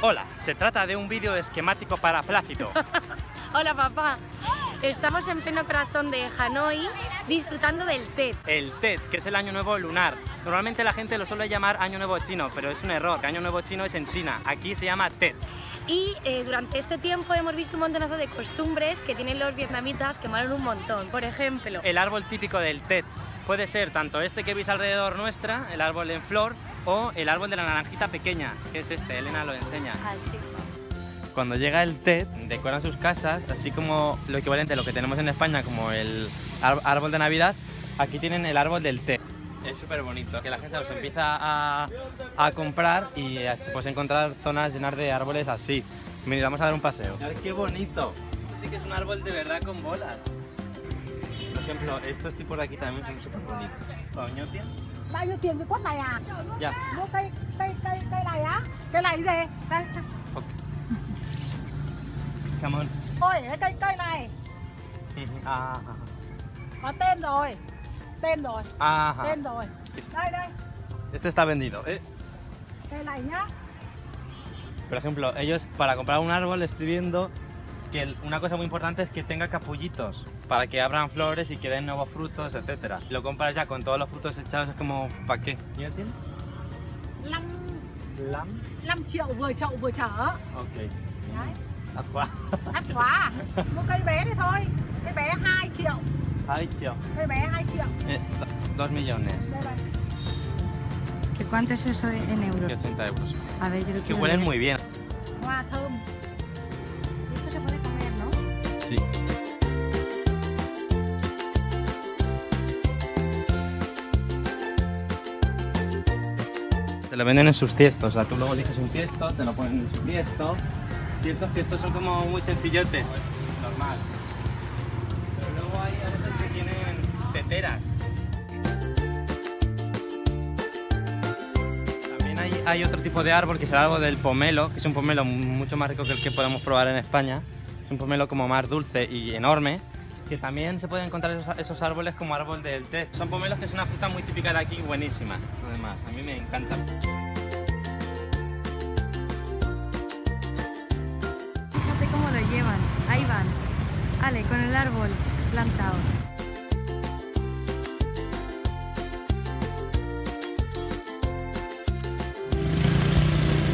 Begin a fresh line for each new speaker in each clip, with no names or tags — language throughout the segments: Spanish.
Hola, se trata de un vídeo esquemático para Plácido.
Hola papá, estamos en pleno corazón de Hanoi disfrutando del Tet.
El Tet, que es el Año Nuevo lunar. Normalmente la gente lo suele llamar Año Nuevo chino, pero es un error, que Año Nuevo chino es en China, aquí se llama Tet.
Y durante este tiempo hemos visto un montonazo de costumbres que tienen los vietnamitas que molan un montón. Por ejemplo,
El árbol típico del Tet puede ser tanto este que veis alrededor nuestra, el árbol en flor, o el árbol de la naranjita pequeña, que es este, Elena lo enseña.
así.
Cuando llega el Tet, decoran sus casas, así como lo equivalente a lo que tenemos en España como el árbol de Navidad, aquí tienen el árbol del Tet. Es súper bonito, que la gente los empieza a comprar y pues encontrar zonas llenas de árboles así. Mira, vamos a dar un paseo. ¡Qué bonito! Sí que es un árbol de verdad con bolas. Por ejemplo, estos tipos de aquí también son súper bonitos. ¿Coño, tío?
Bao nhiêu tiền cái quất này à?
Ya.
Mua cây này á? Cây này gì? Đây.
Ok. Come on.
Ôi, cái cây này có tên rồi. Tên rồi.
Ajá.
Tên rồi. Đây.
Este está vendido.
Cây này nhá.
Por ejemplo, ellos para comprar un árbol estoy viendo que una cosa muy importante es que tenga capullitos para que abran flores y que den nuevos frutos, etc. Lo compras ya con todos los frutos echados, es como, ¿para qué? ¿Ya tiene?
5 triệu vừa chậu vừa chở.
Ok.
Đấy.
Đắt quá.
Đắt quá. Mua cây bé đi thôi. Cây bé 2 triệu.
2 triệu.
Cây bé 2 triệu.
2 millones.
Đây này.
¿Qué cuánto es eso en euros?
80 euros.
A ver, yo lo
Es que
quiero
huelen
ver.
muy bien.
Hoa thơm. Esto se puede comer, ¿no?
Sí. Te lo venden en sus tiestos, o sea, tú luego eliges un tiesto, te lo ponen en su tiesto. Y estos tiestos son como muy sencillotes, pues normal. Pero luego hay a veces que tienen teteras. También hay otro tipo de árbol que es el árbol del pomelo, que es un pomelo mucho más rico que el que podemos probar en España. Es un pomelo como más dulce y enorme, que también se pueden encontrar esos árboles como árbol del té. Son pomelos que es una fruta muy típica de aquí, buenísima, además, a mí me encanta.
Fíjate cómo lo llevan. Ahí van. Ale, con el árbol plantado.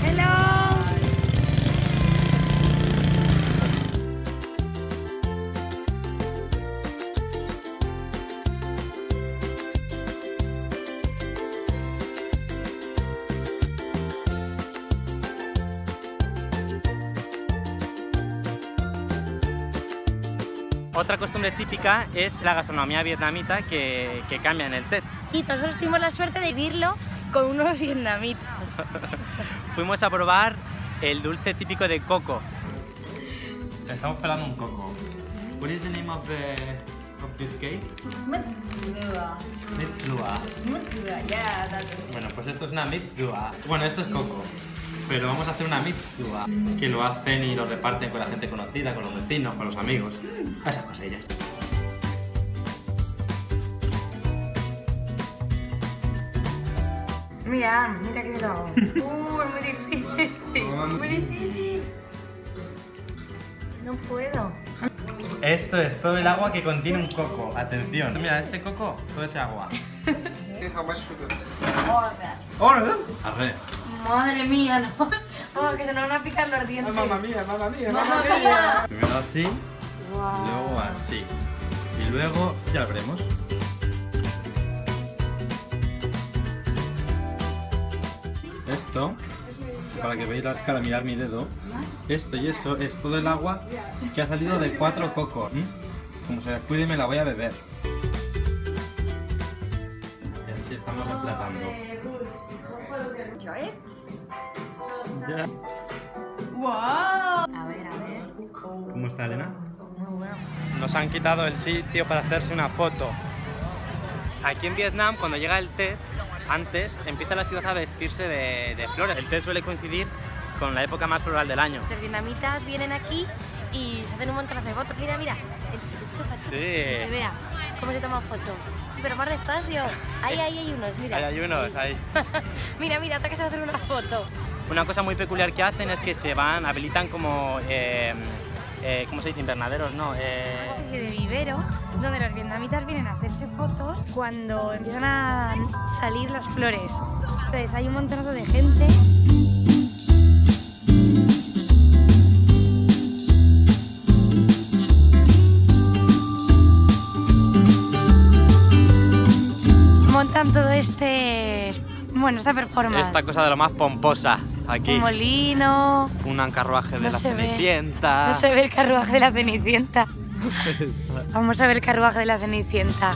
Hello.
Otra costumbre típica es la gastronomía vietnamita que cambia en el Tet.
Y nosotros tuvimos la suerte de vivirlo con unos vietnamitas.
Fuimos a probar el dulce típico de coco. Estamos pelando un coco. What is the name of this cake?
Mít dừa.
Mít dừa.
Mít dừa, yeah, that's it.
Bueno, pues esto es una mít dừa. Bueno, esto es coco. Pero vamos a hacer una mít dừa, que lo hacen y lo reparten con la gente conocida, con los vecinos, con los amigos. Esas cosillas.
Mira, mira que lo hago. Muy difícil. Muy difícil. No puedo.
Esto es todo el agua que contiene un coco. Atención. Mira, este coco, todo ese agua.
Hola.
Arre.
Madre mía, ¿no? Oh, que se nos van a picar los dientes.
Mamma mía, mamma mía,
Mamma
mamma
mía.
mía.
Primero así,
Wow.
luego así. Y luego ya lo veremos. Esto, para que veáis la escala, mirar mi dedo. Esto y eso es todo el agua que ha salido de 4 cocos. Como se descuide me la voy a beber. Y así estamos replatando. Ya.
Wow. A ver.
¿Cómo está, Elena?
Muy bueno.
Nos han quitado el sitio para hacerse una foto. Aquí en Vietnam, cuando llega el Tet, antes empieza la ciudad a vestirse de flores. El Tet suele coincidir con la época más floral del año.
Los vietnamitas vienen aquí y se hacen un montón de fotos. Mira, mira.
Sí.
Que se vea cómo se toman fotos. Pero más despacio. Ahí hay unos, mira.
Hay unos ahí.
Mira, mira, hasta que se va a hacer una foto.
Una cosa muy peculiar que hacen es que habilitan como, ¿cómo se dice? Invernaderos, ¿no?
Una especie de vivero donde los vietnamitas vienen a hacerse fotos cuando empiezan a salir las flores. Entonces hay un montonazo de gente. Montan todo esta performance.
Esta cosa de lo más pomposa aquí.
Un molino.
Un carruaje de la Cenicienta.
No se ve el carruaje de la Cenicienta. Vamos a ver el carruaje de la Cenicienta.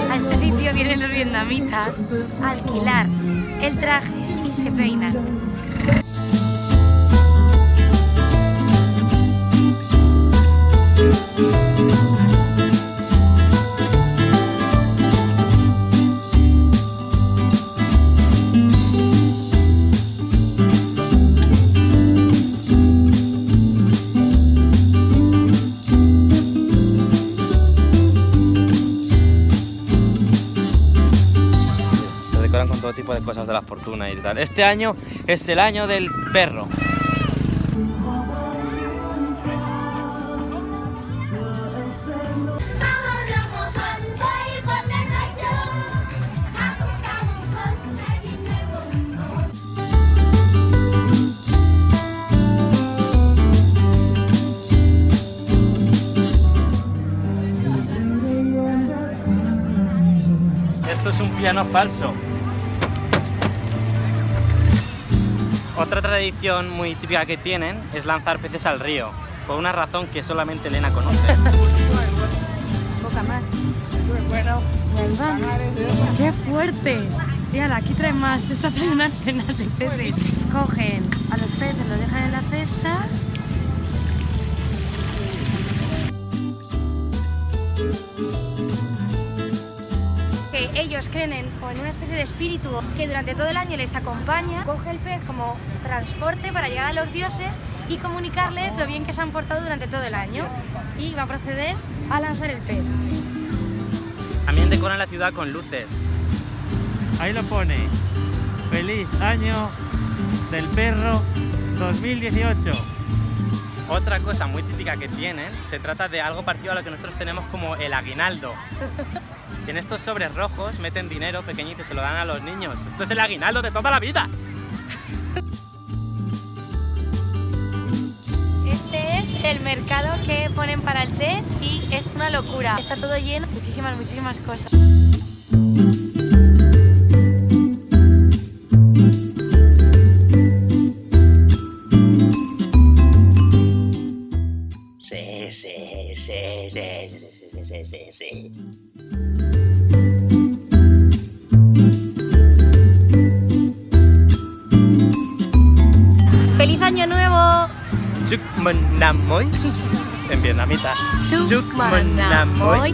A este sitio vienen los vietnamitas a alquilar el traje y se peinan.
Con todo tipo de cosas de la fortuna y tal. Este año es el año del perro. Esto es un piano falso. Otra tradición muy típica que tienen es lanzar peces al río, por una razón que solamente Elena conoce.
Poca más. Bueno, ahí van. ¡Qué fuerte! Mira, aquí traen más. Esta trae un arsenal de peces. Cogen a los peces, los dejan en la cesta. Que ellos creen en una especie de espíritu que durante todo el año les acompaña, coge el pez como transporte para llegar a los dioses y comunicarles lo bien que se han portado durante todo el año, y va a proceder a lanzar el pez.
También decoran la ciudad con luces. Ahí lo pone: ¡Feliz año del perro 2018! Otra cosa muy típica que tienen, se trata de algo parecido a lo que nosotros tenemos como el aguinaldo. En estos sobres rojos meten dinero pequeñito y se lo dan a los niños. ¡Esto es el aguinaldo de toda la vida!
Este es el mercado que ponen para el té y es una locura. Está todo lleno, muchísimas cosas.
Sí.
¡Feliz año nuevo!
Chúc mừng năm mới en vietnamita.
Chúc mừng năm mới.